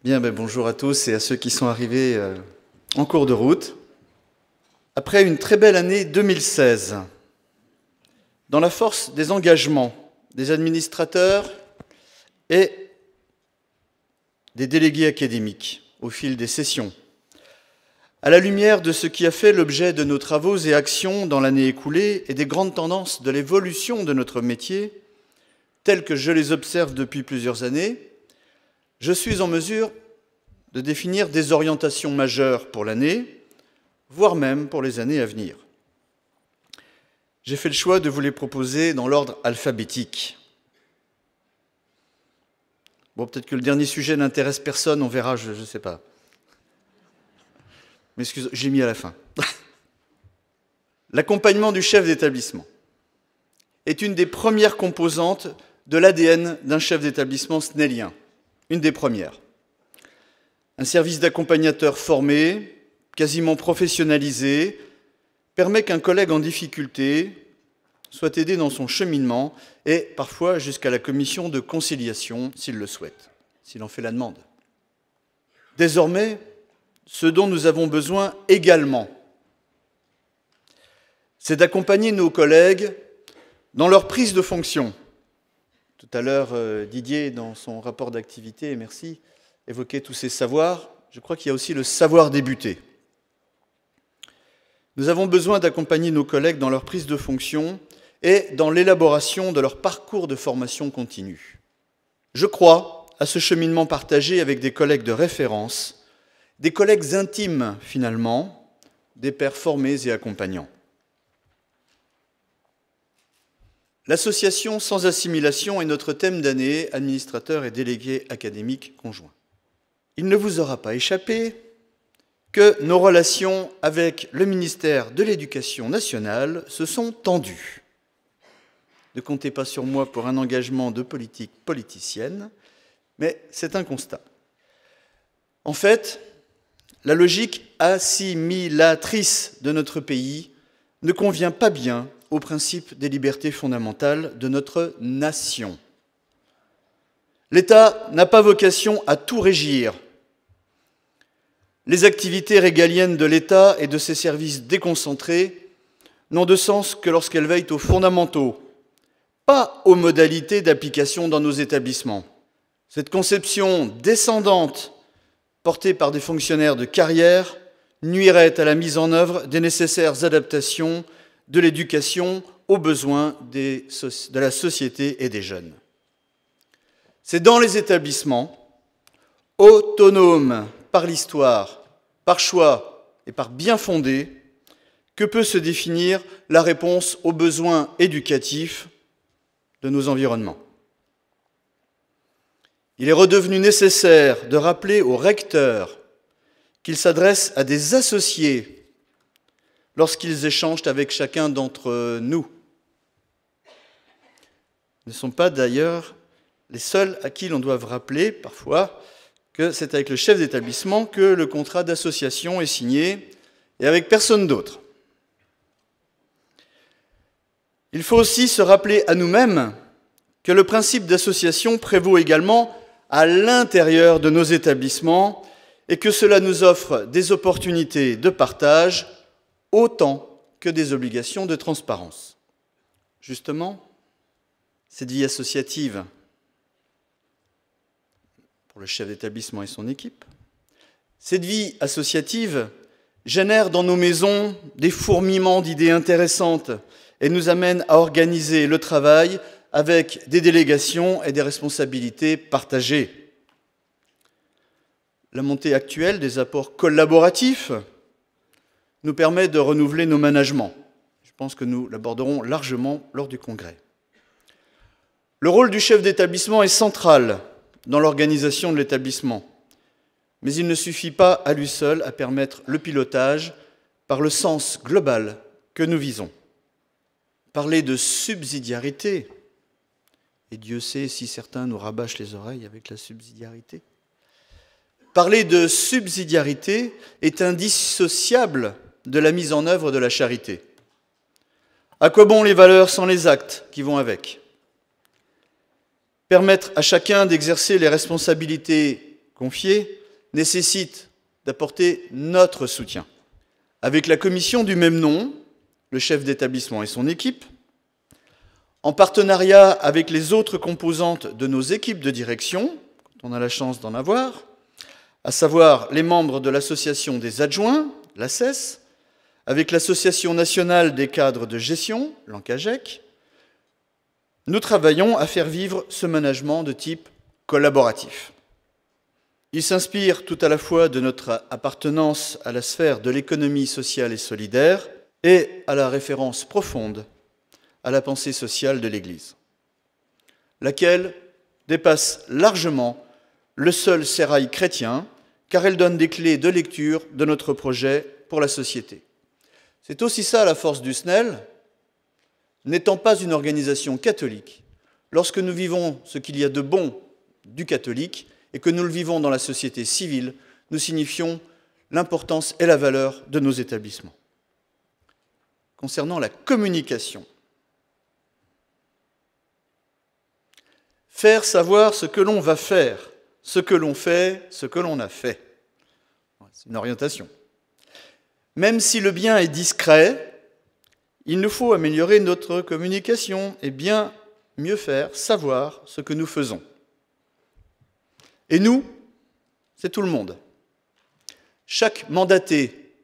Bien, bonjour à tous et à ceux qui sont arrivés en cours de route. Après une très belle année 2016, dans la force des engagements des administrateurs et des délégués académiques au fil des sessions, à la lumière de ce qui a fait l'objet de nos travaux et actions dans l'année écoulée et des grandes tendances de l'évolution de notre métier, telles que je les observe depuis plusieurs années, je suis en mesure de définir des orientations majeures pour l'année, voire même pour les années à venir. J'ai fait le choix de vous les proposer dans l'ordre alphabétique. Bon, peut-être que le dernier sujet n'intéresse personne, on verra, je ne sais pas. Mais excusez, j'ai mis à la fin. L'accompagnement du chef d'établissement est une des premières composantes de l'ADN d'un chef d'établissement snellien. Une des premières. Un service d'accompagnateur formé, quasiment professionnalisé, permet qu'un collègue en difficulté soit aidé dans son cheminement et parfois jusqu'à la commission de conciliation s'il le souhaite, s'il en fait la demande. Désormais, ce dont nous avons besoin également, c'est d'accompagner nos collègues dans leur prise de fonction. Tout à l'heure, Didier, dans son rapport d'activité, et merci, évoquait tous ces savoirs. Je crois qu'il y a aussi le savoir débuter. Nous avons besoin d'accompagner nos collègues dans leur prise de fonction et dans l'élaboration de leur parcours de formation continue. Je crois à ce cheminement partagé avec des collègues de référence, des collègues intimes finalement, des pairs formés et accompagnants. L'association sans assimilation est notre thème d'année, administrateurs et délégués académiques conjoints. Il ne vous aura pas échappé que nos relations avec le ministère de l'Éducation nationale se sont tendues. Ne comptez pas sur moi pour un engagement de politique politicienne, mais c'est un constat. En fait, la logique assimilatrice de notre pays ne convient pas bien au principe des libertés fondamentales de notre nation. L'État n'a pas vocation à tout régir. Les activités régaliennes de l'État et de ses services déconcentrés n'ont de sens que lorsqu'elles veillent aux fondamentaux, pas aux modalités d'application dans nos établissements. Cette conception descendante, portée par des fonctionnaires de carrière, nuirait à la mise en œuvre des nécessaires adaptations de l'éducation aux besoins de la société et des jeunes. C'est dans les établissements, autonomes par l'histoire, par choix et par bien fondé, que peut se définir la réponse aux besoins éducatifs de nos environnements. Il est redevenu nécessaire de rappeler aux recteurs qu'ils s'adressent à des associés lorsqu'ils échangent avec chacun d'entre nous. Ils ne sont pas d'ailleurs les seuls à qui l'on doit rappeler parfois que c'est avec le chef d'établissement que le contrat d'association est signé et avec personne d'autre. Il faut aussi se rappeler à nous-mêmes que le principe d'association prévaut également à l'intérieur de nos établissements et que cela nous offre des opportunités de partage autant que des obligations de transparence. Justement, cette vie associative, pour le chef d'établissement et son équipe, cette vie associative génère dans nos maisons des fourmillements d'idées intéressantes et nous amène à organiser le travail avec des délégations et des responsabilités partagées. La montée actuelle des apports collaboratifs nous permet de renouveler nos managements. Je pense que nous l'aborderons largement lors du congrès. Le rôle du chef d'établissement est central dans l'organisation de l'établissement, mais il ne suffit pas à lui seul à permettre le pilotage par le sens global que nous visons. Parler de subsidiarité, et Dieu sait si certains nous rabâchent les oreilles avec la subsidiarité, parler de subsidiarité est indissociable de la mise en œuvre de la charité. À quoi bon les valeurs sans les actes qui vont avec? Permettre à chacun d'exercer les responsabilités confiée nécessite d'apporter notre soutien. Avec la commission du même nom, le chef d'établissement et son équipe, en partenariat avec les autres composantes de nos équipes de direction, quand on a la chance d'en avoir, à savoir les membres de l'association des adjoints, l'ACES, avec l'Association nationale des cadres de gestion, l'ANCAGEC, nous travaillons à faire vivre ce management de type collaboratif. Il s'inspire tout à la fois de notre appartenance à la sphère de l'économie sociale et solidaire et à la référence profonde à la pensée sociale de l'Église, laquelle dépasse largement le seul sérail chrétien, car elle donne des clés de lecture de notre projet pour la société. C'est aussi ça la force du SNEL, n'étant pas une organisation catholique. Lorsque nous vivons ce qu'il y a de bon du catholique et que nous le vivons dans la société civile, nous signifions l'importance et la valeur de nos établissements. Concernant la communication, faire savoir ce que l'on va faire, ce que l'on fait, ce que l'on a fait. C'est une orientation. Même si le bien est discret, il nous faut améliorer notre communication et bien mieux faire savoir ce que nous faisons. Et nous, c'est tout le monde. Chaque mandaté,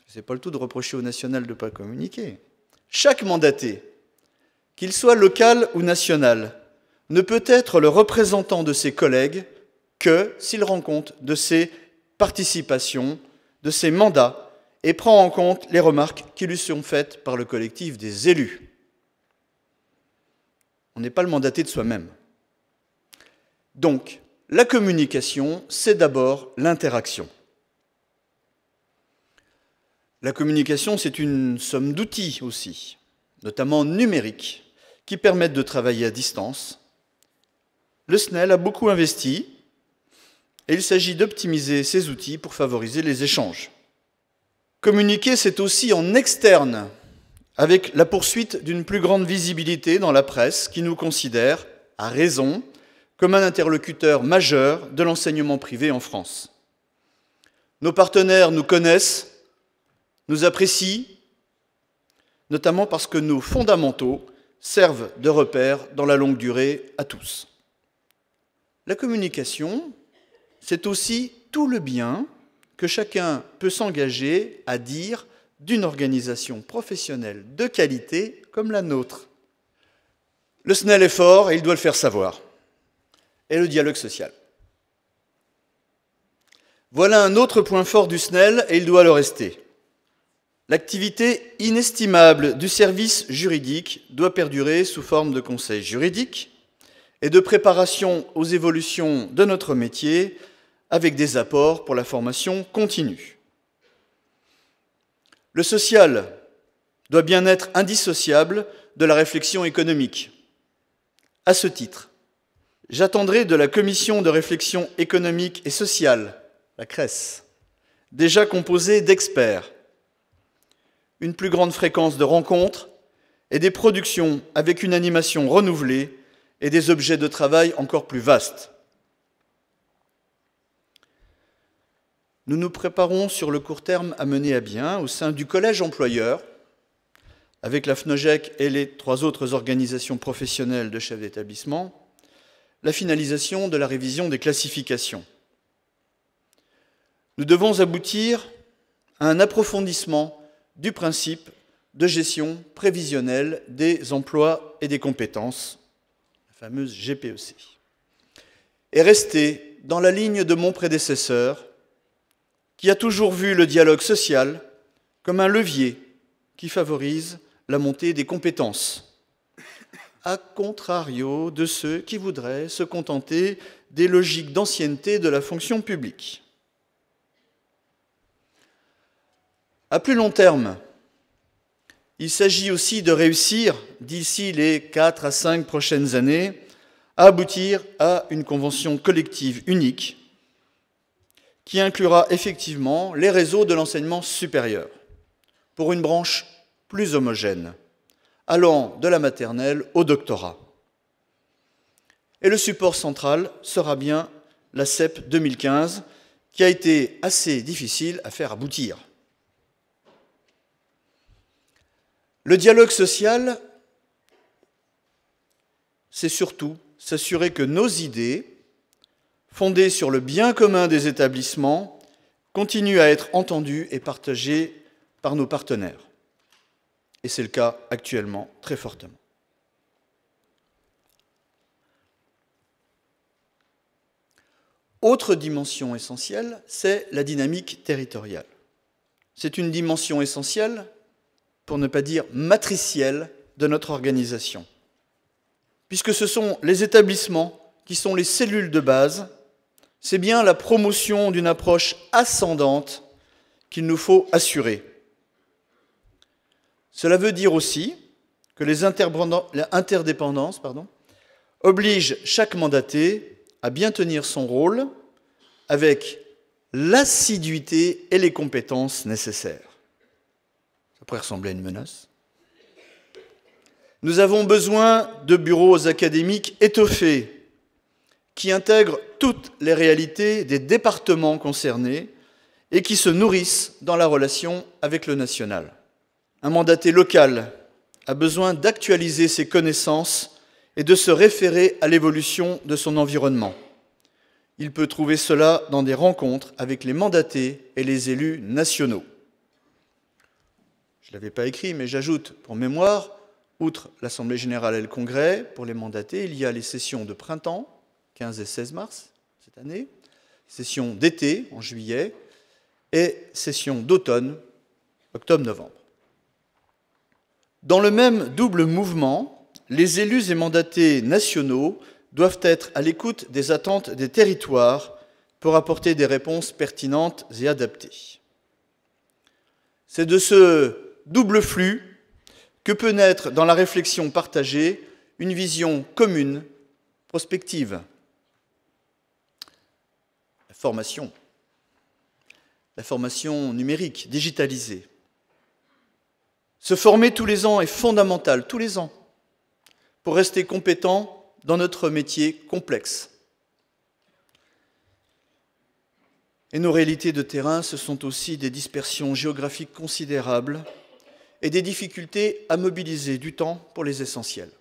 c'est pas le tout de reprocher au national de ne pas communiquer, chaque mandaté, qu'il soit local ou national, ne peut être le représentant de ses collègues que s'il rend compte de ses participations, de ses mandats, et prend en compte les remarques qui lui sont faites par le collectif des élus. On n'est pas le mandaté de soi-même. Donc, la communication, c'est d'abord l'interaction. La communication, c'est une somme d'outils aussi, notamment numériques, qui permettent de travailler à distance. Le SNEL a beaucoup investi et il s'agit d'optimiser ces outils pour favoriser les échanges. Communiquer, c'est aussi en externe, avec la poursuite d'une plus grande visibilité dans la presse qui nous considère, à raison, comme un interlocuteur majeur de l'enseignement privé en France. Nos partenaires nous connaissent, nous apprécient, notamment parce que nos fondamentaux servent de repères dans la longue durée à tous. La communication, c'est aussi tout le bien que chacun peut s'engager à dire d'une organisation professionnelle de qualité comme la nôtre. Le SNEL est fort et il doit le faire savoir. Et le dialogue social. Voilà un autre point fort du SNEL et il doit le rester. L'activité inestimable du service juridique doit perdurer sous forme de conseil juridique et de préparation aux évolutions de notre métier avec des apports pour la formation continue. Le social doit bien être indissociable de la réflexion économique. À ce titre, j'attendrai de la Commission de réflexion économique et sociale, la CRES, déjà composée d'experts, une plus grande fréquence de rencontres et des productions avec une animation renouvelée et des objets de travail encore plus vastes. Nous nous préparons sur le court terme à mener à bien, au sein du collège employeur, avec la FNOGEC et les 3 autres organisations professionnelles de chefs d'établissement, la finalisation de la révision des classifications. Nous devons aboutir à un approfondissement du principe de gestion prévisionnelle des emplois et des compétences, la fameuse GPEC, et rester dans la ligne de mon prédécesseur, qui a toujours vu le dialogue social comme un levier qui favorise la montée des compétences, à contrario de ceux qui voudraient se contenter des logiques d'ancienneté de la fonction publique. À plus long terme, il s'agit aussi de réussir, d'ici les 4 à 5 prochaines années, à aboutir à une convention collective unique qui inclura effectivement les réseaux de l'enseignement supérieur pour une branche plus homogène, allant de la maternelle au doctorat. Et le support central sera bien la CEP 2015, qui a été assez difficile à faire aboutir. Le dialogue social, c'est surtout s'assurer que nos idées, fondées sur le bien commun des établissements, continuent à être entendues et partagées par nos partenaires. Et c'est le cas actuellement très fortement. Autre dimension essentielle, c'est la dynamique territoriale. C'est une dimension essentielle, pour ne pas dire matricielle, de notre organisation. Puisque ce sont les établissements qui sont les cellules de base, c'est bien la promotion d'une approche ascendante qu'il nous faut assurer. Cela veut dire aussi que les interdépendances obligent chaque mandaté à bien tenir son rôle avec l'assiduité et les compétences nécessaires. Ça pourrait ressembler à une menace. Nous avons besoin de bureaux académiques étoffés qui intègrent toutes les réalités des départements concernés et qui se nourrissent dans la relation avec le national. Un mandaté local a besoin d'actualiser ses connaissances et de se référer à l'évolution de son environnement. Il peut trouver cela dans des rencontres avec les mandatés et les élus nationaux. Je ne l'avais pas écrit, mais j'ajoute pour mémoire, outre l'Assemblée générale et le Congrès, pour les mandatés, il y a les sessions de printemps, 15 et 16 mars cette année, sessions d'été en juillet et sessions d'automne, octobre-novembre. Dans le même double mouvement, les élus et mandatés nationaux doivent être à l'écoute des attentes des territoires pour apporter des réponses pertinentes et adaptées. C'est de ce double flux que peut naître dans la réflexion partagée une vision commune, prospective. La formation numérique, digitalisée. Se former tous les ans est fondamental, tous les ans, pour rester compétent dans notre métier complexe. Et nos réalités de terrain, ce sont aussi des dispersions géographiques considérables et des difficultés à mobiliser du temps pour les essentiels.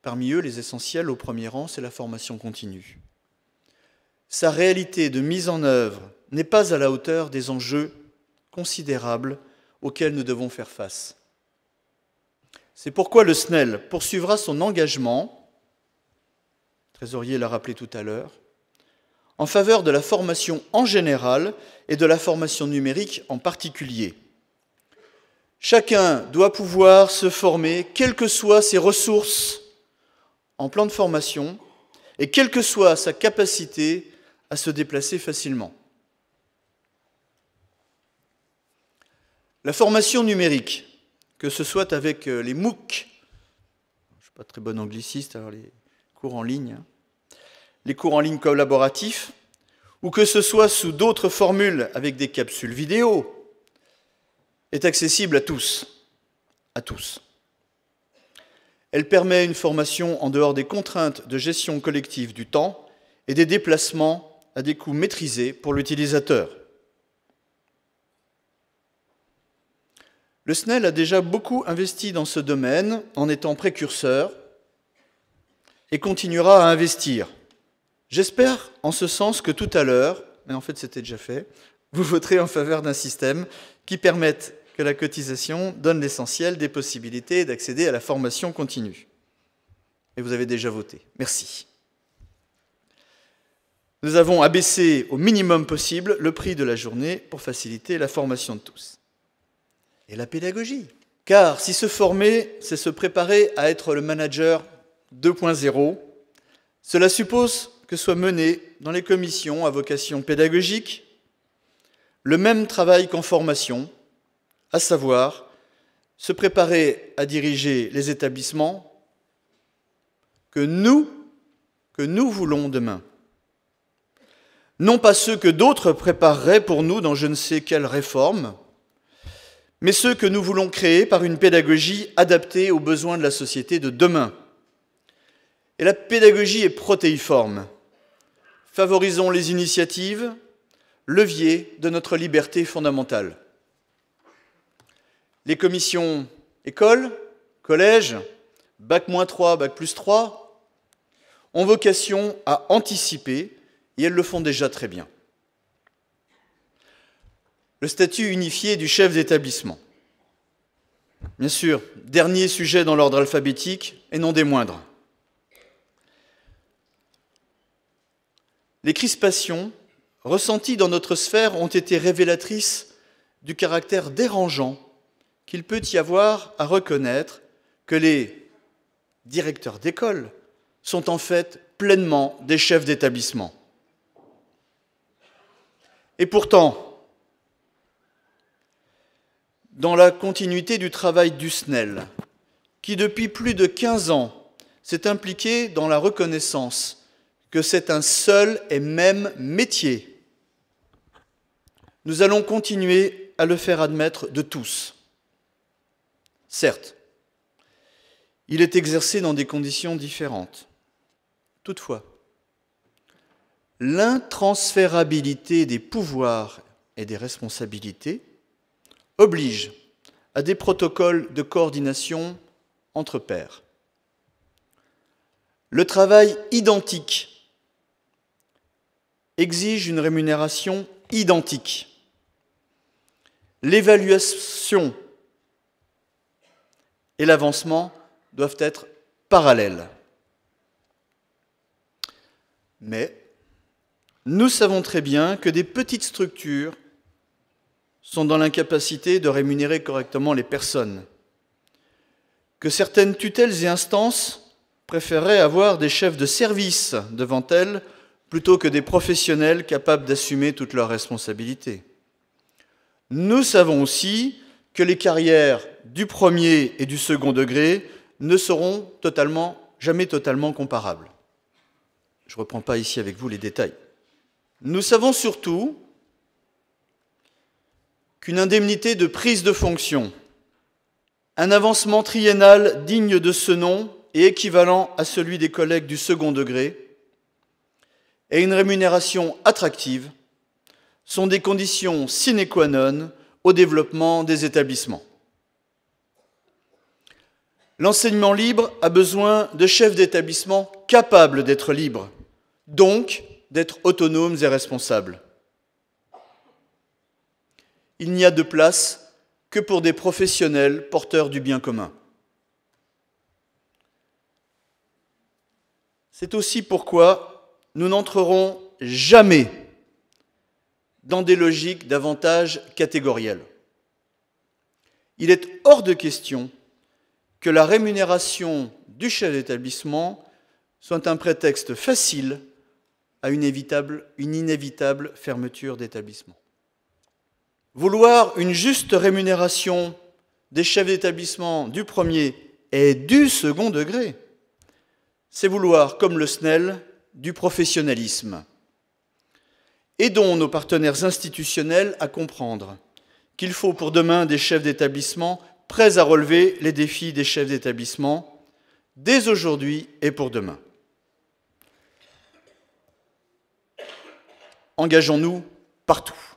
Parmi eux, les essentiels au premier rang, c'est la formation continue. Sa réalité de mise en œuvre n'est pas à la hauteur des enjeux considérables auxquels nous devons faire face. C'est pourquoi le SNEL poursuivra son engagement, le trésorier l'a rappelé tout à l'heure, en faveur de la formation en général et de la formation numérique en particulier. Chacun doit pouvoir se former, quelles que soient ses ressources en plan de formation et quelle que soit sa capacité à se déplacer facilement. La formation numérique, que ce soit avec les MOOC, je ne suis pas très bon angliciste, alors les cours en ligne, les cours en ligne collaboratifs, ou que ce soit sous d'autres formules avec des capsules vidéo, est accessible à tous. À tous. Elle permet une formation en dehors des contraintes de gestion collective du temps et des déplacements à des coûts maîtrisés pour l'utilisateur. Le SNEL a déjà beaucoup investi dans ce domaine en étant précurseur et continuera à investir. J'espère en ce sens que tout à l'heure, mais en fait c'était déjà fait, vous voterez en faveur d'un système qui permette que la cotisation donne l'essentiel des possibilités d'accéder à la formation continue. Et vous avez déjà voté. Merci. Nous avons abaissé au minimum possible le prix de la journée pour faciliter la formation de tous. Et la pédagogie. Car si se former, c'est se préparer à être le manager 2.0, cela suppose que soit mené dans les commissions à vocation pédagogique le même travail qu'en formation, à savoir se préparer à diriger les établissements que nous voulons demain. Non pas ceux que d'autres prépareraient pour nous dans je ne sais quelle réforme, mais ceux que nous voulons créer par une pédagogie adaptée aux besoins de la société de demain. Et la pédagogie est protéiforme. Favorisons les initiatives, levier de notre liberté fondamentale. Les commissions école, collège, bac-3, bac+3 ont vocation à anticiper, et elles le font déjà très bien. Le statut unifié du chef d'établissement. Bien sûr, dernier sujet dans l'ordre alphabétique, et non des moindres. Les crispations ressenties dans notre sphère ont été révélatrices du caractère dérangeant qu'il peut y avoir à reconnaître que les directeurs d'école sont en fait pleinement des chefs d'établissement. Et pourtant, dans la continuité du travail du SNEL, qui depuis plus de 15 ans s'est impliqué dans la reconnaissance que c'est un seul et même métier, nous allons continuer à le faire admettre de tous. Certes, il est exercé dans des conditions différentes. Toutefois, l'intransférabilité des pouvoirs et des responsabilités oblige à des protocoles de coordination entre pairs. Le travail identique exige une rémunération identique. L'évaluation et l'avancement doivent être parallèles. Mais nous savons très bien que des petites structures sont dans l'incapacité de rémunérer correctement les personnes, que certaines tutelles et instances préféreraient avoir des chefs de service devant elles plutôt que des professionnels capables d'assumer toutes leurs responsabilités. Nous savons aussi que les carrières du premier et du second degré ne seront jamais totalement comparables. Je ne reprends pas ici avec vous les détails. Nous savons surtout qu'une indemnité de prise de fonction, un avancement triennal digne de ce nom et équivalent à celui des collègues du second degré, et une rémunération attractive sont des conditions sine qua non au développement des établissements. L'enseignement libre a besoin de chefs d'établissement capables d'être libres, donc d'être autonomes et responsables. Il n'y a de place que pour des professionnels porteurs du bien commun. C'est aussi pourquoi nous n'entrerons jamais dans des logiques davantage catégorielles. Il est hors de question que la rémunération du chef d'établissement soit un prétexte facile à une inévitable fermeture d'établissement. Vouloir une juste rémunération des chefs d'établissement du premier et du second degré, c'est vouloir, comme le SNEL, du professionnalisme. Aidons nos partenaires institutionnels à comprendre qu'il faut pour demain des chefs d'établissement prêts à relever les défis des chefs d'établissement dès aujourd'hui et pour demain. Engageons-nous partout.